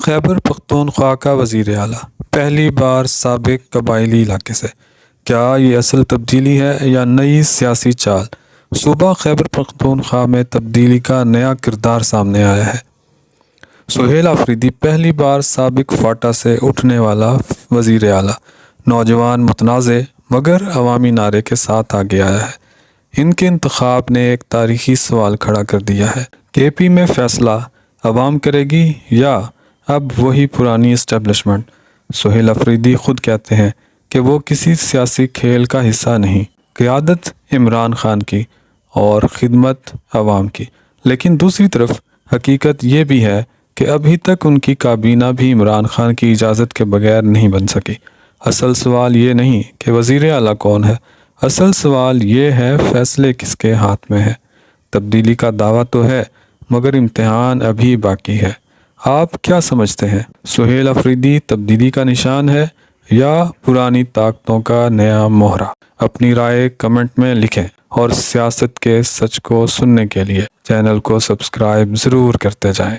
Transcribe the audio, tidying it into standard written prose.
خیبر پختونخوا کا وزیر اعلیٰ پہلی بار سابق قبائلی علاقے سے، کیا یہ اصل تبدیلی ہے یا نئی سیاسی چال؟ صوبہ خیبر پختونخوا میں تبدیلی کا نیا کردار سامنے آیا ہے۔ سہیل آفریدی پہلی بار سابق فاٹا سے اٹھنے والا وزیر اعلیٰ، نوجوان، متنازع مگر عوامی نعرے کے ساتھ آگے آیا ہے۔ ان کے انتخاب نے ایک تاریخی سوال کھڑا کر دیا ہے کہ اے پی میں فیصلہ عوام کرے گی یا اب وہی پرانی اسٹیبلشمنٹ؟ سہیل آفریدی خود کہتے ہیں کہ وہ کسی سیاسی کھیل کا حصہ نہیں، قیادت عمران خان کی اور خدمت عوام کی۔ لیکن دوسری طرف حقیقت یہ بھی ہے کہ ابھی تک ان کی کابینہ بھی عمران خان کی اجازت کے بغیر نہیں بن سکی۔ اصل سوال یہ نہیں کہ وزیر اعلیٰ کون ہے، اصل سوال یہ ہے فیصلے کس کے ہاتھ میں ہے۔ تبدیلی کا دعویٰ تو ہے مگر امتحان ابھی باقی ہے۔ آپ کیا سمجھتے ہیں؟ سہیل آفریدی تبدیلی کا نشان ہے یا پرانی طاقتوں کا نیا مہرہ؟ اپنی رائے کمنٹ میں لکھیں اور سیاست کے سچ کو سننے کے لیے چینل کو سبسکرائب ضرور کرتے جائیں۔